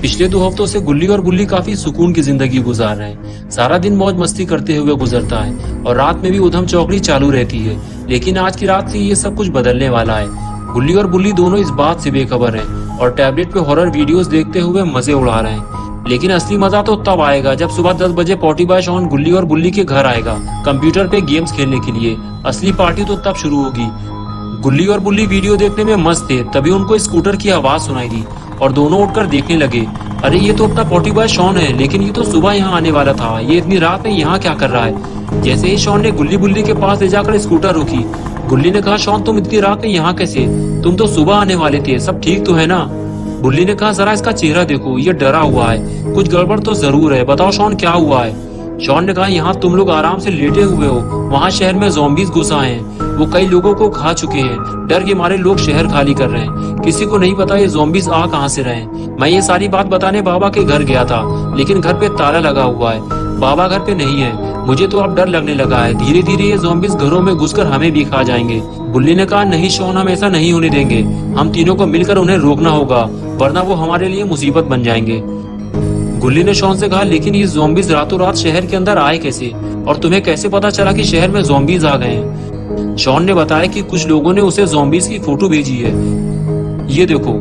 पिछले 2 हफ्तों से गुल्ली और बुल्ली काफी सुकून की जिंदगी गुजार रहे हैं। सारा दिन मौज मस्ती करते हुए गुजरता है और रात में भी उधम चौकड़ी चालू रहती है। लेकिन आज की रात से ये सब कुछ बदलने वाला है। गुल्ली और बुल्ली दोनों इस बात से बेखबर हैं और टैबलेट पे हॉरर वीडियोस देखते हुए मजे उड़ा रहे हैं। लेकिन असली मजा तो तब आएगा जब सुबह 10 बजे पॉटी बॉय शॉन गुल्ली और बुल्ली के घर आएगा कंप्यूटर पे गेम्स खेलने के लिए। असली पार्टी तो तब शुरू होगी। गुल्ली और बुल्ली वीडियो देखने में मस्त थे, तभी उनको स्कूटर की आवाज सुनाई दी और दोनों उठकर देखने लगे। अरे ये तो अपना पॉटी बॉय शॉन है, लेकिन ये तो सुबह यहाँ आने वाला था। ये इतनी रात में यहाँ क्या कर रहा है? जैसे ही शॉन ने गुल्ली बुल्ली के पास ले जाकर स्कूटर रोकी, गुल्ली ने कहा, शॉन तुम इतनी रात में यहाँ कैसे? तुम तो सुबह आने वाले थे, सब ठीक तो है ना? बुल्ली ने कहा, जरा इसका चेहरा देखो, ये डरा हुआ है, कुछ गड़बड़ तो जरूर है। बताओ शॉन क्या हुआ है? शॉन ने कहा, यहाँ तुम लोग आराम से लेटे हुए हो, वहाँ शहर में ज़ॉम्बीज़ घुस आए हैं। वो कई लोगों को खा चुके हैं। डर के मारे लोग शहर खाली कर रहे हैं। किसी को नहीं पता ये ज़ॉम्बीज़ आ कहाँ से रहे हैं। मैं ये सारी बात बताने बाबा के घर गया था, लेकिन घर पे ताला लगा हुआ है। बाबा घर पे नहीं है। मुझे तो अब डर लगने लगा है। धीरे धीरे ये ज़ॉम्बीज़ घरों में घुसकर हमें भी खा जाएंगे। बुल्ली ने कहा, नहीं शॉन, हम ऐसा नहीं होने देंगे। हम तीनों को मिलकर उन्हें रोकना होगा, वरना वो हमारे लिए मुसीबत बन जाएंगे। गुल्ली ने शॉन से कहा, लेकिन ये ज़ॉम्बीज़ रातों रात शहर के अंदर आए कैसे? और तुम्हें कैसे पता चला कि शहर में ज़ॉम्बीज़ आ गए हैं? शॉन ने बताया कि कुछ लोगों ने उसे ज़ॉम्बीज़ की फोटो भेजी है। ये देखो।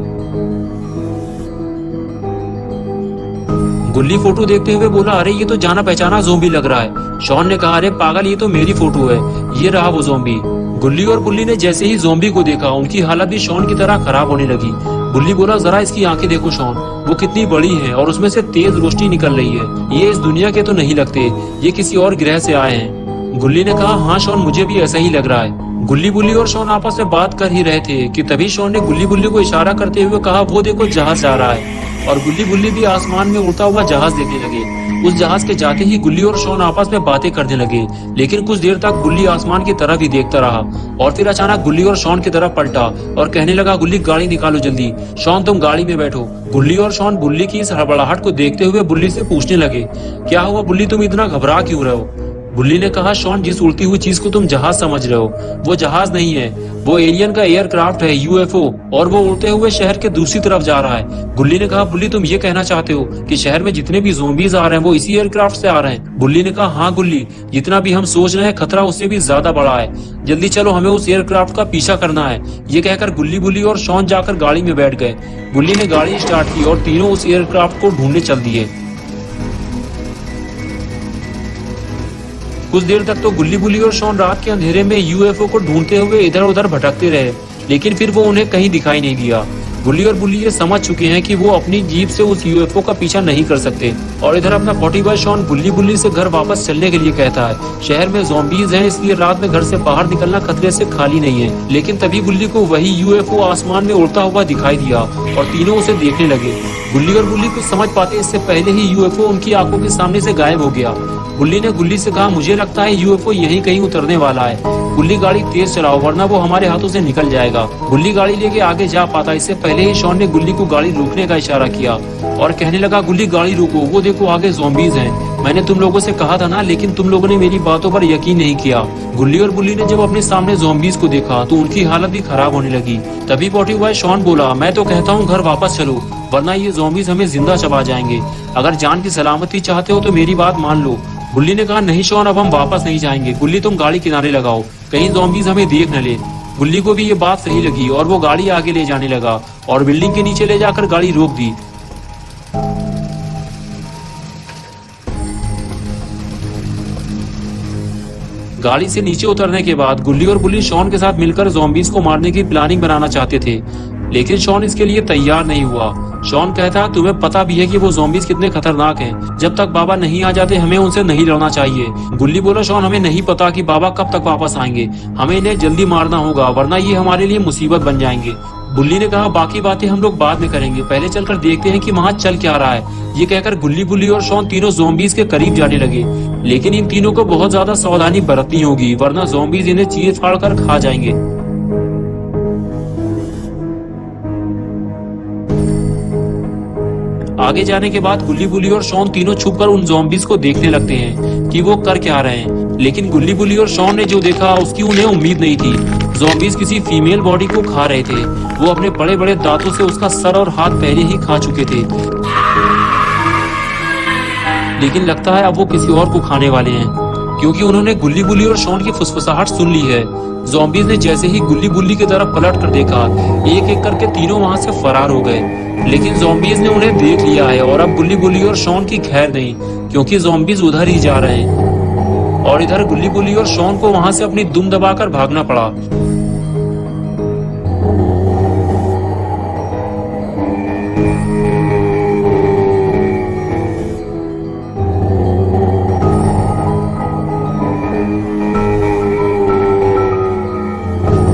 गुल्ली फोटो देखते हुए बोला, अरे ये तो जाना पहचाना ज़ॉम्बी लग रहा है। शॉन ने कहा, अरे पागल, ये तो मेरी फोटो है, ये रहा वो ज़ॉम्बी। गुल्ली और बुल्ली ने जैसे ही ज़ॉम्बी को देखा, उनकी हालत भी शॉन की तरह खराब होने लगी। बुल्ली बोला, जरा इसकी आंखें देखो शॉन, वो कितनी बड़ी हैं और उसमें से तेज रोशनी निकल रही है। ये इस दुनिया के तो नहीं लगते, ये किसी और ग्रह से आए हैं। गुल्ली ने कहा, हाँ शॉन, मुझे भी ऐसा ही लग रहा है। गुल्ली बुल्ली और शॉन आपस में बात कर ही रहे थे कि तभी शॉन ने गुल्ली बुल्ली को इशारा करते हुए कहा, वो देखो जहाज जा रहा है। और गुल्ली बुल्ली भी आसमान में उड़ता हुआ जहाज देखने लगे। उस जहाज के जाते ही गुल्ली और शॉन आपस में बातें करने लगे। लेकिन कुछ देर तक गुल्ली आसमान की तरफ ही देखता रहा और फिर अचानक गुल्ली और शॉन की तरफ पलटा और कहने लगा, गुल्ली गाड़ी निकालो जल्दी। शॉन तुम गाड़ी में बैठो। गुल्ली और शॉन बुल्ली की इस हड़बड़ाहट को देखते हुए बुल्ली से पूछने लगे, क्या हुआ बुल्ली, तुम इतना घबरा क्यों रहे हो? बुल्ली ने कहा, शॉन, जिस उड़ती हुई चीज को तुम जहाज समझ रहे हो, वो जहाज नहीं है, वो एलियन का एयरक्राफ्ट है, यूएफओ, और वो उड़ते हुए शहर के दूसरी तरफ जा रहा है। गुल्ली ने कहा, बुल्ली, तुम ये कहना चाहते हो कि शहर में जितने भी ज़ॉम्बीज़ आ रहे हैं वो इसी एयरक्राफ्ट से आ रहे हैं? बुल्ली ने कहा, हाँ गुल्ली, जितना भी हम सोच रहे हैं खतरा उससे भी ज्यादा बड़ा है। जल्दी चलो, हमें उस एयरक्राफ्ट का पीछा करना है। ये कहकर गुल्ली बुल्ली और शॉन जाकर गाड़ी में बैठ गए। बुल्ली ने गाड़ी स्टार्ट की और तीनों उस एयरक्राफ्ट को ढूंढने चल दिए। कुछ देर तक तो गुल्ली बुल्ली और शॉन रात के अंधेरे में यूएफओ को ढूंढते हुए इधर उधर भटकते रहे, लेकिन फिर वो उन्हें कहीं दिखाई नहीं दिया। गुल्ली और बुल्ली ये समझ चुके हैं कि वो अपनी जीप से उस यूएफओ का पीछा नहीं कर सकते। और इधर अपना पॉटी बॉय शॉन गुल्ली बुल्ली से घर वापस चलने के लिए कहता है। शहर में ज़ॉम्बीज़ हैं, इसलिए रात में घर से बाहर निकलना खतरे से खाली नहीं है। लेकिन तभी गुल्ली को वही यूएफओ आसमान में उड़ता हुआ दिखाई दिया और तीनों उसे देखने लगे। गुल्ली और बुल्ली कुछ समझ पाते इससे पहले ही यूएफओ उनकी आंखों के सामने से गायब हो गया। गुल्ली ने गुल्ली से कहा, मुझे लगता है यूएफओ यहीं कहीं उतरने वाला है। गुल्ली गाड़ी तेज चलाओ, वरना वो हमारे हाथों से निकल जाएगा। गुल्ली गाड़ी लेके आगे जा पाता इससे पहले ही शॉन ने गुल्ली को गाड़ी रोकने का इशारा किया और कहने लगा, गुल्ली गाड़ी रोको, वो देखो आगे ज़ॉम्बीज़ हैं। मैंने तुम लोगों से कहा था ना, लेकिन तुम लोगों ने मेरी बातों पर यकीन नहीं किया। गुल्ली और बुल्ली ने जब अपने सामने ज़ॉम्बीज़ को देखा तो उनकी हालत भी खराब होने लगी। तभी पॉटी बॉय शॉन बोला, मैं तो कहता हूँ घर वापस चलो, वरना ये ज़ॉम्बीज़ हमें जिंदा चबा जाएंगे। अगर जान की सलामती चाहते हो तो मेरी बात मान लो। गुल्ली ने कहा, नहीं शॉन, अब हम वापस नहीं जाएंगे। गुल्ली तुम गाड़ी किनारे लगाओ, कहीं ज़ॉम्बीज़ हमें देख न ले। गुल्ली को भी ये बात सही लगी और वो गाड़ी आगे ले जाने लगा और बिल्डिंग के नीचे ले जाकर गाड़ी रोक दी। गाड़ी से नीचे उतरने के बाद गुल्ली और बुल्ली शॉन के साथ मिलकर ज़ॉम्बीज़ को मारने की प्लानिंग बनाना चाहते थे, लेकिन शॉन इसके लिए तैयार नहीं हुआ। शॉन कहता, तुम्हें पता भी है कि वो ज़ॉम्बीज़ कितने खतरनाक हैं। जब तक बाबा नहीं आ जाते हमें उनसे नहीं लड़ना चाहिए। गुल्ली बोला, शॉन, हमें नहीं पता कि बाबा कब तक वापस आएंगे, हमें इन्हें जल्दी मारना होगा, वरना ये हमारे लिए मुसीबत बन जाएंगे। बुल्ली ने कहा, बाकी बातें हम लोग बाद में करेंगे, पहले चलकर देखते हैं कि वहाँ चल क्या रहा है। ये कहकर गुल्ली बुल्ली और शॉन तीनों ज़ॉम्बीज़ के करीब जाने लगे, लेकिन इन तीनों को बहुत ज्यादा सावधानी बरतनी होगी, वरना ज़ॉम्बीज़ इन्हें चीर फाड़ कर खा जाएंगे। आगे जाने के बाद गुल्ली बुल्ली और शॉन तीनों छुपकर उन ज़ॉम्बीज़ को देखने लगते हैं कि वो कर क्या रहे हैं। लेकिन गुल्ली बुल्ली और शॉन ने जो देखा उसकी उन्हें उम्मीद नहीं थी। ज़ॉम्बीज़ किसी फीमेल बॉडी को खा रहे थे। वो अपने बड़े बड़े दांतों से उसका सर और हाथ पहले ही खा चुके थे। लेकिन लगता है अब वो किसी और को खाने वाले हैं, क्योंकि उन्होंने गुल्ली बुल्ली और शॉन की फुसफुसाहट सुन ली है। ज़ॉम्बीज ने जैसे ही गुल्ली बुल्ली की तरफ पलट कर देखा, एक एक करके तीनों वहां से फरार हो गए। लेकिन ज़ॉम्बीज ने उन्हें देख लिया है और अब गुल्ली बुल्ली और शॉन की खैर नहीं, क्योंकि ज़ॉम्बीज उधर ही जा रहे हैं और इधर गुल्ली बुल्ली और शॉन को वहां से अपनी दुम दबाकर भागना पड़ा।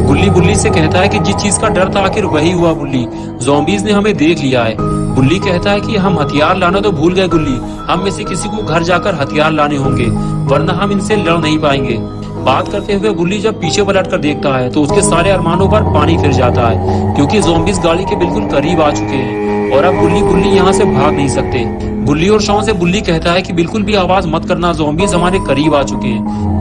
बुल्ली बुल्ली से कहता है कि जिस चीज का डर था आखिर वही हुआ बुल्ली, ज़ॉम्बीज ने हमें देख लिया है। बुल्ली कहता है कि हम हथियार लाना तो भूल गए गुल्ली, हम में से किसी को घर जाकर हथियार लाने होंगे, वरना हम इनसे लड़ नहीं पाएंगे। बात करते हुए गुल्ली जब पीछे पलट कर देखता है तो उसके सारे अरमानों पर पानी फिर जाता है, क्योंकि ज़ॉम्बीज गाड़ी के बिल्कुल करीब आ चुके हैं और अब गुल्ली बुल्ली यहाँ से भाग नहीं सकते। बुल्ली और शॉन से बुल्ली कहता है कि बिल्कुल भी आवाज मत करना, ज़ॉम्बीज हमारे करीब आ चुके हैं।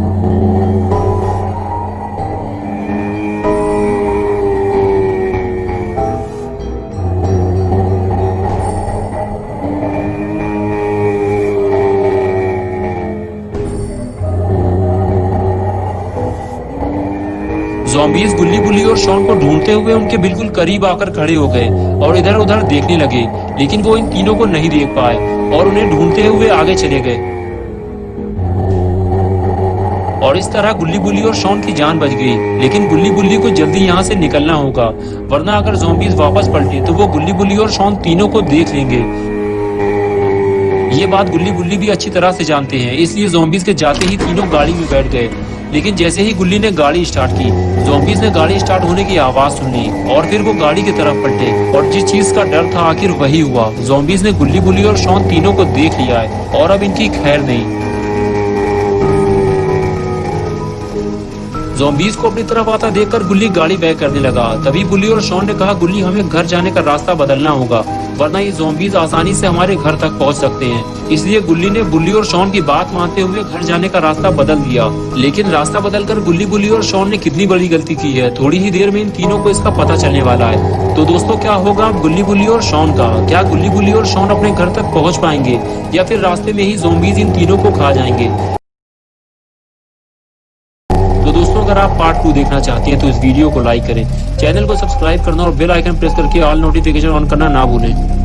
ज़ॉम्बीज गुल्ली बुल्ली और शॉन को ढूंढते हुए उनके बिल्कुल करीब आकर खड़े हो गए और इधर उधर देखने लगे, लेकिन वो इन तीनों को नहीं देख पाए और उन्हें ढूंढते हुए आगे चले गए। और इस तरह गुल्ली बुल्ली और शॉन की जान बच गई। लेकिन गुल्ली बुल्ली को जल्दी यहाँ से निकलना होगा, वरना अगर ज़ॉम्बीज वापस पलटे तो वो गुल्ली बुल्ली और शॉन तीनों को देख लेंगे। ये बात गुल्ली बुल्ली भी अच्छी तरह से जानते हैं, इसलिए ज़ॉम्बीज के जाते ही तीनों गाड़ी में बैठ गए। लेकिन जैसे ही गुल्ली ने गाड़ी स्टार्ट की, ज़ॉम्बीज ने गाड़ी स्टार्ट होने की आवाज सुन ली और फिर वो गाड़ी की तरफ पलटे और जिस चीज का डर था आखिर वही हुआ। ज़ॉम्बीज ने गुल्ली बुल्ली और शॉन तीनों को देख लिया है और अब इनकी खैर नहीं। ज़ॉम्बीज को अपनी तरफ आता देखकर गुल्ली गाड़ी बैक करने लगा। तभी बुल्ली और शॉन ने कहा, गुल्ली हमें घर जाने का रास्ता बदलना होगा, वरना ये ज़ॉम्बीज आसानी से हमारे घर तक पहुंच सकते हैं। इसलिए गुल्ली ने बुल्ली और शॉन की बात मानते हुए घर जाने का रास्ता बदल दिया। लेकिन रास्ता बदलकर गुल्ली बुल्ली और शॉन ने कितनी बड़ी गलती की है, थोड़ी ही देर में इन तीनों को इसका पता चलने वाला है। तो दोस्तों, क्या होगा अब गुल्ली बुल्ली और शॉन का? क्या गुल्ली बुल्ली और शॉन अपने घर तक पहुँच पाएंगे या फिर रास्ते में ही ज़ॉम्बीज इन तीनों को खा जाएंगे? तो दोस्तों, अगर आप पार्ट 2 देखना चाहते हैं तो इस वीडियो को लाइक करें, चैनल को सब्सक्राइब करना और बेल आइकन प्रेस करके ऑल नोटिफिकेशन ऑन करना ना भूलें।